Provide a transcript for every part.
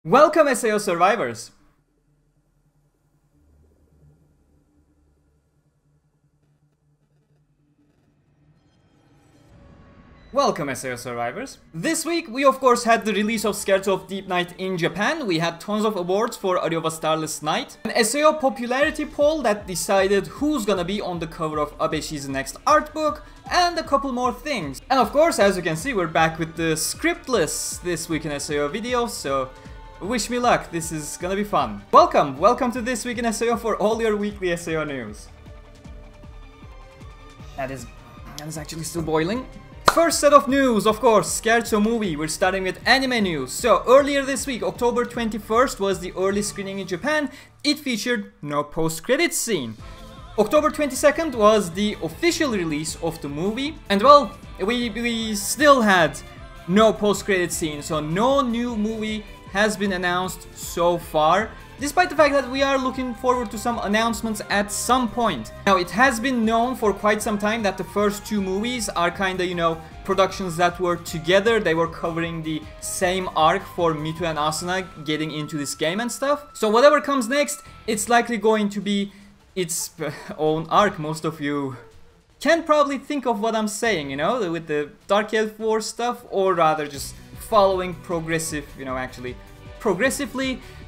Welcome SAO survivors! Welcome SAO survivors! This week we of course had the release of Scherzo of Deep Night in Japan. We had tons of awards for Aria Starless Night, an SAO Popularity Poll that decided who's gonna be on the cover of Abeshi's next art book, and a couple more things. And of course, as you can see, we're back with the scriptless This Week in SAO video, so wish me luck, this is gonna be fun. Welcome to This Week in SAO for all your weekly SAO news. That is actually still boiling. First set of news, of course, Scherzo movie. We're starting with anime news. So earlier this week, October 21st was the early screening in Japan. It featured no post-credits scene. October 22nd was the official release of the movie. And well, we still had no post-credits scene, so no new movie has been announced so far, despite the fact that we are looking forward to some announcements at some point. Now, it has been known for quite some time that the first two movies are kinda, you know, productions that were together. They were covering the same arc for Mito and Asuna getting into this game and stuff. So whatever comes next, it's likely going to be its own arc. Most of you can probably think of what I'm saying, you know, with the Dark Elf War stuff, or rather just following progressively.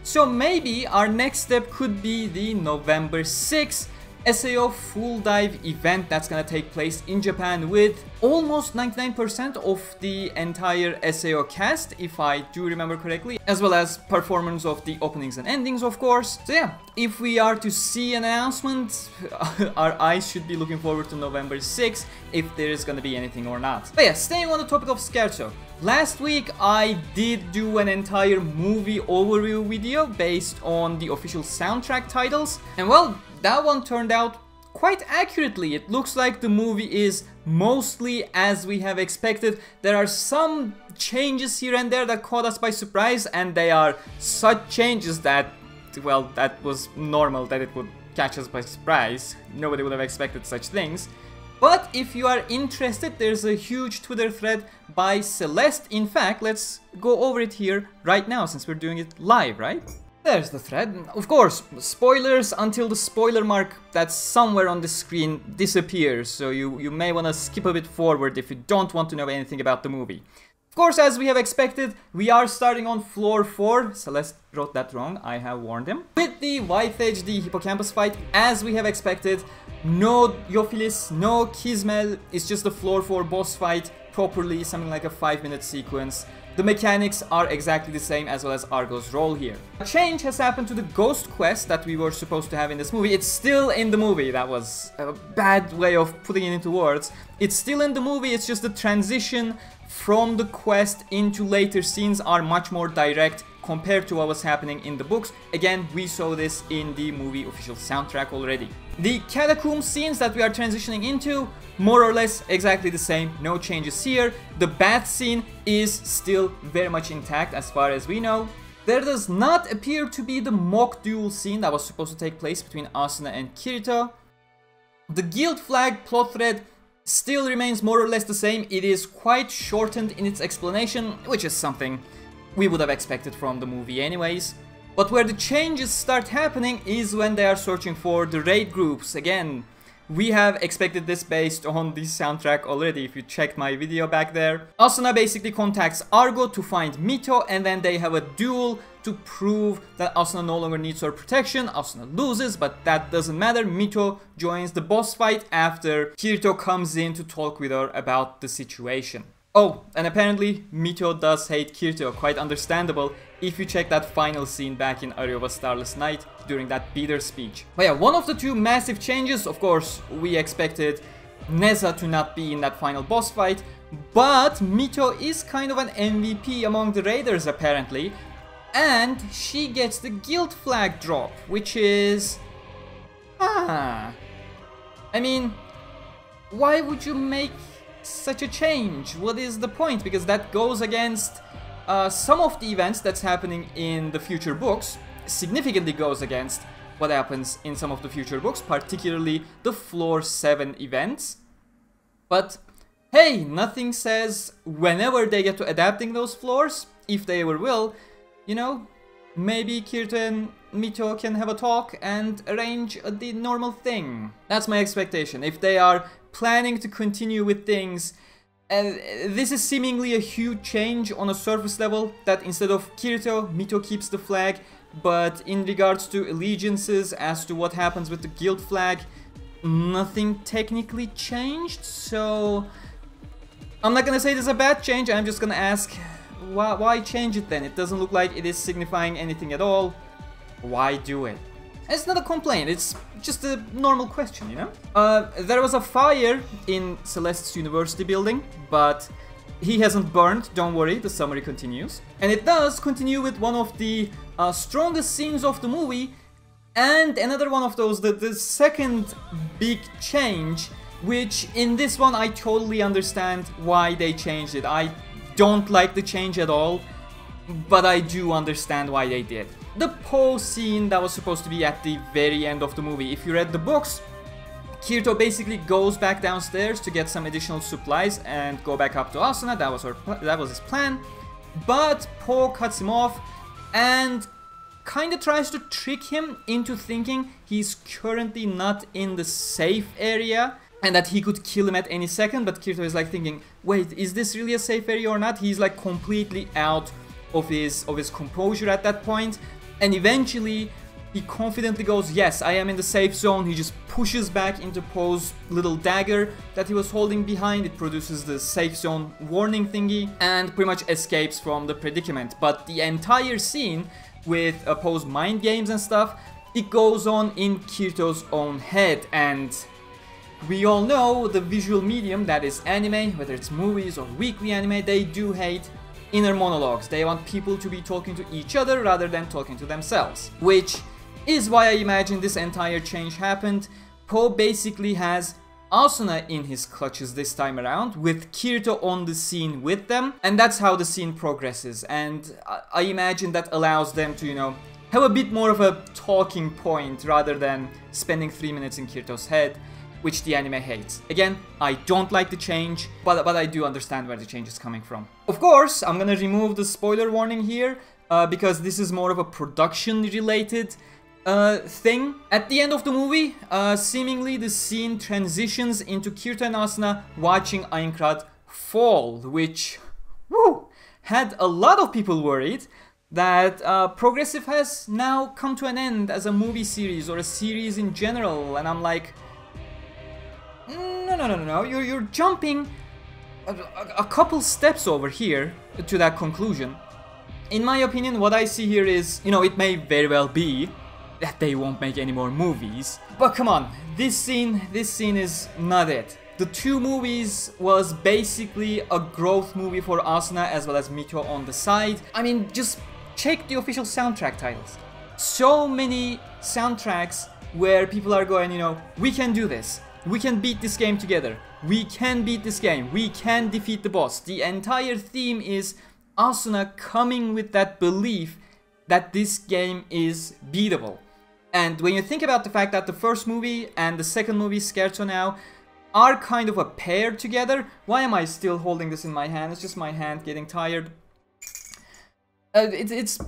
So maybe our next step could be the November 6th SAO Full Dive event that's gonna take place in Japan with almost 99% of the entire SAO cast, if I do remember correctly, as well as performance of the openings and endings, of course. So yeah, if we are to see an announcement, our eyes should be looking forward to November 6th, if there is gonna be anything or not. But yeah, staying on the topic of Scherzo. Last week I did do an entire movie overview video based on the official soundtrack titles, and well, that one turned out quite accurately. It looks like the movie is mostly as we have expected. There are some changes here and there that caught us by surprise, and they are such changes that, well, that was normal that it would catch us by surprise. Nobody would have expected such things. But if you are interested, there's a huge Twitter thread by Celeste. In fact, let's go over it here right now since we're doing it live, right? There's the thread. Of course, spoilers until the spoiler mark that's somewhere on the screen disappears, so you may want to skip a bit forward if you don't want to know anything about the movie. Of course, as we have expected, we are starting on floor 4. Celeste wrote that wrong, I have warned him. With the White Edge, the Hippocampus fight, as we have expected. No Yophilis, no Kismel, it's just the floor 4 boss fight properly, something like a 5-minute sequence. The mechanics are exactly the same, as well as Argo's role here. A change has happened to the ghost quest that we were supposed to have in this movie. It's still in the movie. That was a bad way of putting it into words. It's still in the movie, it's just the transition from the quest into later scenes are much more direct compared to what was happening in the books. Again, we saw this in the movie official soundtrack already. The catacomb scenes that we are transitioning into, more or less exactly the same, no changes here. The bath scene is still very much intact as far as we know. There does not appear to be the mock duel scene that was supposed to take place between Asuna and Kirito. The guild flag plot thread still remains more or less the same. It is quite shortened in its explanation, which is something we would have expected from the movie anyways. But where the changes start happening is when they are searching for the raid groups. Again, we have expected this based on the soundtrack already, if you checked my video back there. Asuna basically contacts Argo to find Mito, and then they have a duel to prove that Asuna no longer needs her protection. Asuna loses, but that doesn't matter. Mito joins the boss fight after Kirito comes in to talk with her about the situation. Oh, and apparently Mito does hate Kirito, quite understandable if you check that final scene back in Aria Starless Night during that Peter speech. But yeah, one of the two massive changes, of course, we expected Neza to not be in that final boss fight, but Mito is kind of an MVP among the raiders apparently, and she gets the guild flag drop, which is... I mean, why would you make such a change? What is the point? Because that goes against some of the events that's happening in the future books, significantly goes against what happens in some of the future books, particularly the floor 7 events. But hey, nothing says whenever they get to adapting those floors, if they ever will, you know, maybe Kirito and Mito can have a talk and arrange the normal thing. That's my expectation. If they are planning to continue with things, this is seemingly a huge change on a surface level, that instead of Kirito, Mito keeps the flag, but in regards to allegiances as to what happens with the guild flag, nothing technically changed. So I'm not gonna say this is a bad change, I'm just gonna ask, why change it then? It doesn't look like it is signifying anything at all. Why do it? It's not a complaint, it's just a normal question, you know? There was a fire in Celeste's university building, but he hasn't burned, don't worry, the summary continues. And it does continue with one of the strongest scenes of the movie, and another one of those, the second big change, which in this one I totally understand why they changed it. I don't like the change at all, but I do understand why they did. The Po scene that was supposed to be at the very end of the movie. If you read the books, Kirito basically goes back downstairs to get some additional supplies and go back up to Asuna. That was his plan. But Po cuts him off and kind of tries to trick him into thinking he's currently not in the safe area and that he could kill him at any second. But Kirito is like thinking, wait, is this really a safe area or not? He's like completely out of his composure at that point. And eventually he confidently goes, yes, I am in the safe zone. He just pushes back into Po's little dagger that he was holding behind. It produces the safe zone warning thingy and pretty much escapes from the predicament. But the entire scene with Po's mind games and stuff, it goes on in Kirito's own head. And we all know the visual medium that is anime, whether it's movies or weekly anime, they do hate inner monologues. They want people to be talking to each other rather than talking to themselves. Which is why I imagine this entire change happened. Po basically has Asuna in his clutches this time around, with Kirito on the scene with them, and that's how the scene progresses. And I imagine that allows them to, you know, have a bit more of a talking point rather than spending 3 minutes in Kirito's head, which the anime hates. Again, I don't like the change, but I do understand where the change is coming from. Of course, I'm gonna remove the spoiler warning here, because this is more of a production-related thing. At the end of the movie, seemingly the scene transitions into Kirito and Asuna watching Aincrad fall, which, had a lot of people worried that Progressive has now come to an end as a movie series or a series in general, and I'm like, no, you're jumping a couple steps over here to that conclusion. In my opinion, what I see here is, you know, it may very well be that they won't make any more movies, but come on, this scene is not it. The two movies was basically a growth movie for Asuna as well as Mito on the side. I mean, just check the official soundtrack titles. So many soundtracks where people are going, you know, we can do this. We can beat this game together. We can beat this game. We can defeat the boss. The entire theme is Asuna coming with that belief that this game is beatable. And when you think about the fact that the first movie and the second movie, Scherzo now, are kind of a pair together. Why am I still holding this in my hand? It's just my hand getting tired. It's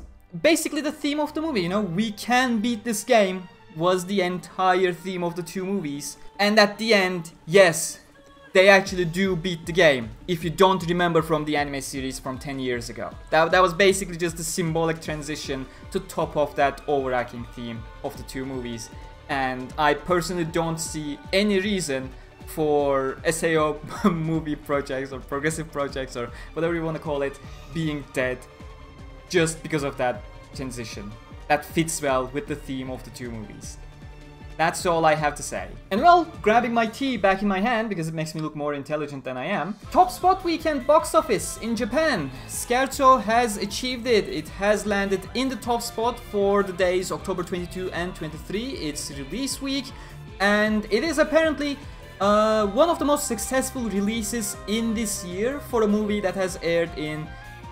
basically the theme of the movie, you know? We can beat this game was the entire theme of the two movies. And at the end, yes, they actually do beat the game, if you don't remember from the anime series from 10 years ago. That was basically just a symbolic transition to top off that overarching theme of the two movies. And I personally don't see any reason for SAO movie projects or progressive projects or whatever you want to call it being dead just because of that transition. That fits well with the theme of the two movies. That's all I have to say. And well, grabbing my tea back in my hand because it makes me look more intelligent than I am. Top Spot Weekend box office in Japan. Scherzo has achieved it. It has landed in the top spot for the days October 22 and 23. It's release week, and it is apparently one of the most successful releases in this year for a movie that has aired in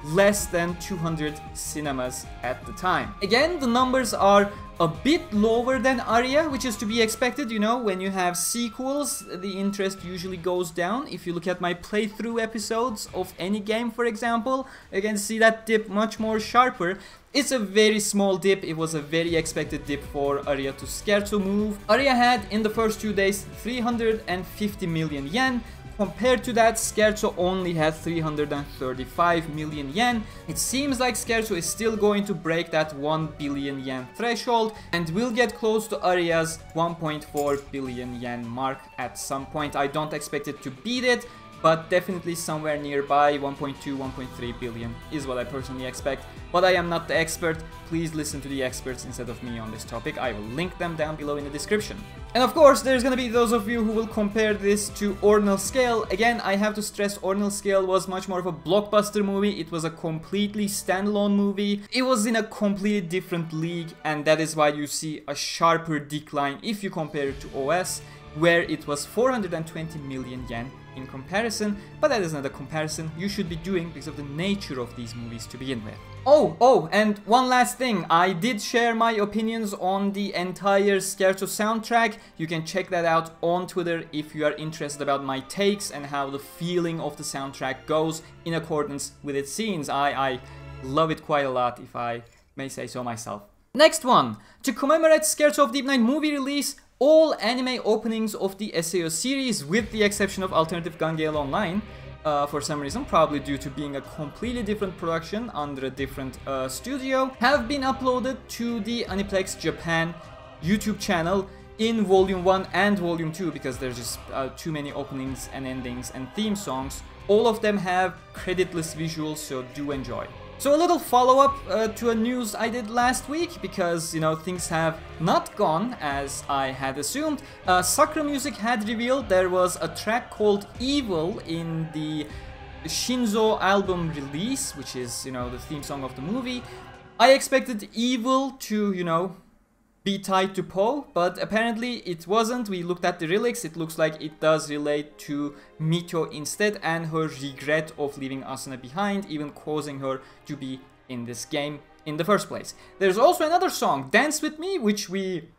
less than 200 cinemas at the time. Again, the numbers are a bit lower than Aria, which is to be expected. You know, when you have sequels, the interest usually goes down. If you look at my playthrough episodes of any game, for example, you can see that dip much more sharper. It's a very small dip. It was a very expected dip for Aria to Scherzo move. Aria had in the first 2 days 350 million yen. Compared to that, Scherzo only had 335 million yen. It seems like Scherzo is still going to break that 1 billion yen threshold and will get close to Aria's 1.4 billion yen mark at some point. I don't expect it to beat it, but definitely somewhere nearby. 1.2, 1.3 billion is what I personally expect. But I am not the expert. Please listen to the experts instead of me on this topic. I will link them down below in the description. And of course, there's gonna be those of you who will compare this to Ordinal Scale. Again, I have to stress Ordinal Scale was much more of a blockbuster movie. It was a completely standalone movie. It was in a completely different league, and that is why you see a sharper decline if you compare it to OS, where it was 420 million yen in comparison, but that is not a comparison you should be doing because of the nature of these movies to begin with. Oh, and one last thing, I did share my opinions on the entire Scherzo soundtrack. You can check that out on Twitter if you are interested about my takes and how the feeling of the soundtrack goes in accordance with its scenes. I love it quite a lot, if I may say so myself. Next one, to commemorate Scherzo of Deep Night movie release, all anime openings of the SAO series, with the exception of Alternative Gun Gale Online, for some reason, probably due to being a completely different production under a different studio, have been uploaded to the Aniplex Japan YouTube channel in Volume 1 and Volume 2, because there's just too many openings and endings and theme songs. All of them have creditless visuals, so do enjoy. So a little follow-up to a news I did last week, because, you know, things have not gone as I had assumed. Sakura Music had revealed there was a track called Evil in the Shinzo album release, which is, you know, the theme song of the movie. I expected Evil to, you know, be tied to Po, but apparently it wasn't. We looked at the lyrics, it looks like it does relate to Mito instead, and her regret of leaving Asuna behind, even causing her to be in this game in the first place. There's also another song, Dance With Me, which we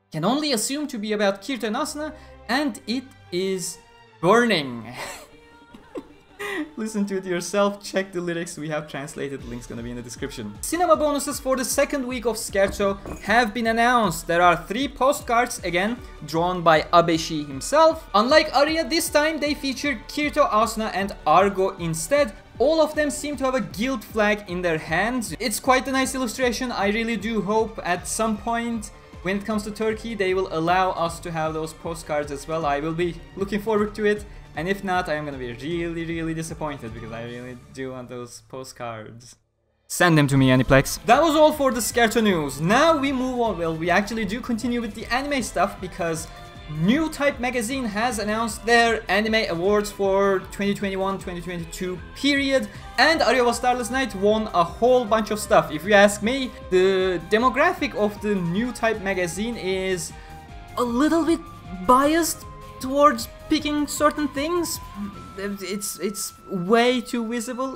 can only assume to be about Kirito and Asuna, and it is burning. Listen to it yourself, check the lyrics, we have translated, link's gonna be in the description. Cinema bonuses for the second week of Scherzo have been announced. There are 3 postcards, again, drawn by Abeshi himself. Unlike Aria, this time they feature Kirito, Asuna and Argo instead. All of them seem to have a guild flag in their hands. It's quite a nice illustration. I really do hope at some point when it comes to Turkey they will allow us to have those postcards as well. I will be looking forward to it. And if not, I am gonna be really disappointed, because I really do want those postcards. Send them to me, Aniplex. That was all for the Scherzo news. Now we move on. Well, we actually do continue with the anime stuff, because New Type Magazine has announced their anime awards for 2021-2022 period, and Aria of Starless Night won a whole bunch of stuff. If you ask me, the demographic of the New Type Magazine is a little bit biased towards picking certain things. It's way too visible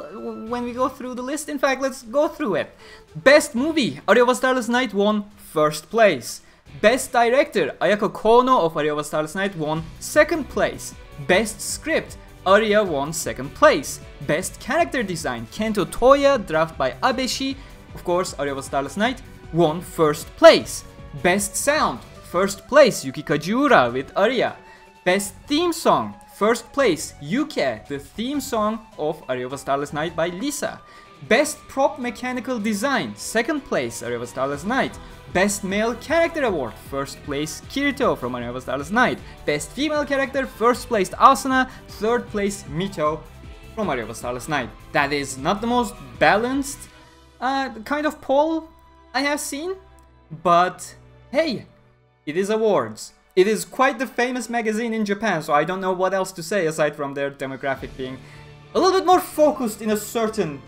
when we go through the list. In fact, let's go through it. Best movie, Aria of Starless Night won first place. Best director, Ayako Kono of Aria of Starless Night won second place. Best script, Aria won second place. Best character design, Kento Toya, draft by Abeshi, of course Aria of Starless Night, won first place. Best sound, first place, Yuki Kajiura with Aria. Best theme song, first place, Yuke, the theme song of Aria of Starless Night by Lisa. Best prop mechanical design, second place, Aria of Starless Night. Best male character award, first place, Kirito from Aria of Starless Night. Best female character, first place, Asuna, third place, Mito from Aria of Starless Night. That is not the most balanced kind of poll I have seen, but hey, it is awards. It is quite the famous magazine in Japan, so I don't know what else to say aside from their demographic being a little bit more focused in a certain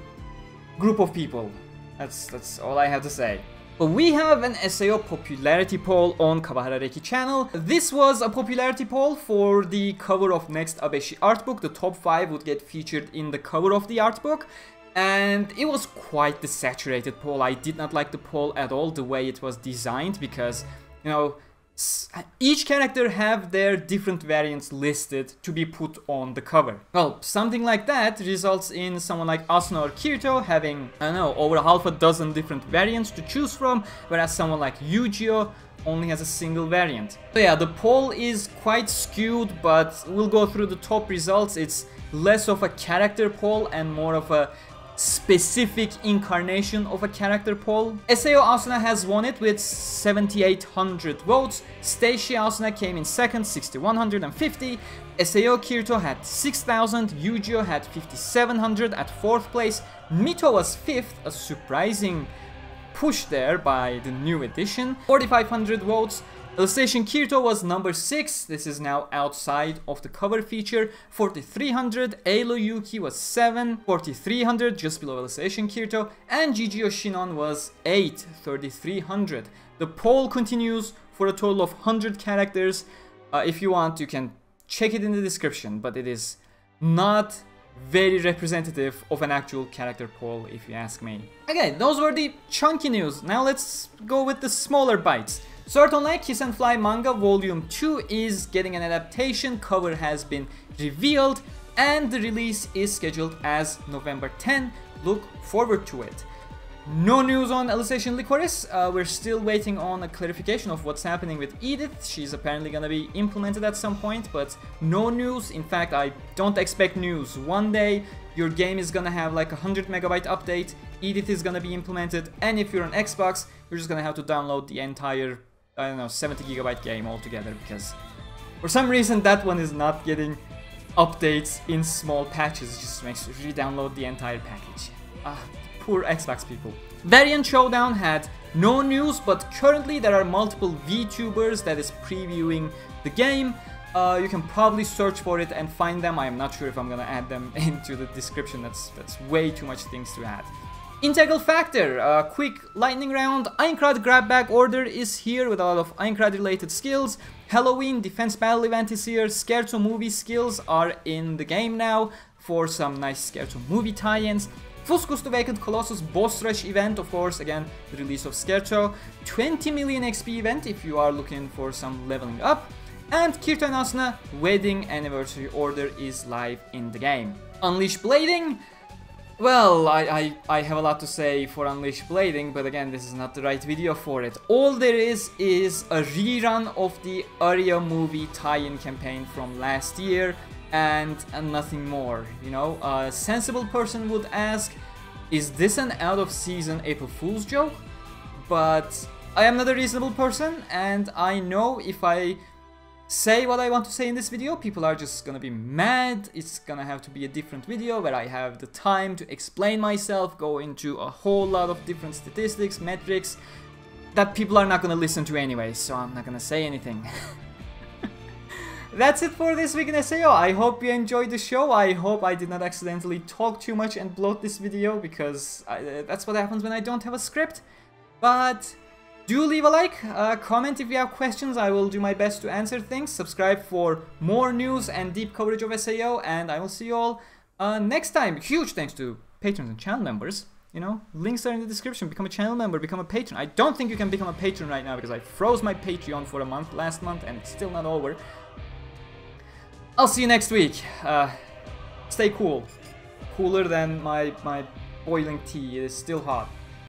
group of people. That's all I have to say. But we have an SAO popularity poll on Kawahara Reki channel. This was a popularity poll for the cover of next Abeshi art book. The top 5 would get featured in the cover of the art book. And it was quite the saturated poll. I did not like the poll at all, the way it was designed, because, you know, each character have their different variants listed to be put on the cover. Well, something like that results in someone like Asuna or Kirito having, I don't know, over half a dozen different variants to choose from, whereas someone like Yu-Gi-Oh! Only has a single variant. So yeah, the poll is quite skewed, but we'll go through the top results. It's less of a character poll and more of a specific incarnation of a character poll. SAO Asuna has won it with 7,800 votes. Stacy Asuna came in second, 6,150. SAO Kirito had 6,000. Yu-Gi-Oh! Had 5,700 at fourth place. Mito was fifth, a surprising push there by the new edition, 4,500 votes. Illustration Kirito was number 6, this is now outside of the cover feature, 4,300. Eilo Yuki was 7, 4,300, just below Illustration Kirito, and Gigio Shinon was 8, 3,300. The poll continues for a total of 100 characters. If you want, you can check it in the description, but it is not very representative of an actual character poll, if you ask me. Okay, those were the chunky news. Now let's go with the smaller bites. Sword Art Online Kiss Fly Manga Volume 2 is getting an adaptation. Cover has been revealed and the release is scheduled as November 10. Look forward to it. No news on Illustration Licorice. We're still waiting on a clarification of what's happening with Edith. She's apparently gonna be implemented at some point, but no news. In fact, I don't expect news. One day, your game is gonna have like a 100 megabyte update, Edith is gonna be implemented, and if you're on Xbox, you're just gonna have to download the entire, I don't know, 70 gigabyte game altogether, because for some reason that one is not getting updates in small patches. It just makes you re-download the entire package. Poor Xbox people. Variant Showdown had no news, but currently there are multiple VTubers that is previewing the game. You can probably search for it and find them. I'm not sure if I'm gonna add them into the description. That's way too much things to add. Integral Factor, quick lightning round. Aincrad grab bag order is here with a lot of Aincrad related skills. Halloween Defense Battle event is here. Scherzo movie skills are in the game now for some nice Scherzo movie tie-ins. Fuscus the Vacant Colossus Boss Rush event, of course, again, the release of Scherzo. 20 million XP event if you are looking for some leveling up. And Kirito and Asuna Wedding Anniversary order is live in the game. Unleash Blading. Well, I have a lot to say for Unleash Blading, but again, this is not the right video for it. All there is a rerun of the Aria movie tie-in campaign from last year, and nothing more, you know. A sensible person would ask, is this an out-of-season April Fool's joke? But I am not a reasonable person, and I know if I say what I want to say in this video, people are just gonna be mad. It's gonna have to be a different video where I have the time to explain myself, go into a whole lot of different statistics, metrics, that people are not gonna listen to anyway, so I'm not gonna say anything. That's it for this week in SAO. I hope you enjoyed the show. I hope I did not accidentally talk too much and bloat this video, because that's what happens when I don't have a script. But do leave a like, comment if you have questions. I will do my best to answer things. Subscribe for more news and deep coverage of SAO, and I will see you all next time. Huge thanks to patrons and channel members. You know, links are in the description. Become a channel member, become a patron. I don't think you can become a patron right now because I froze my Patreon for a month last month and it's still not over. I'll see you next week. Stay cool. Cooler than my boiling tea. It is still hot.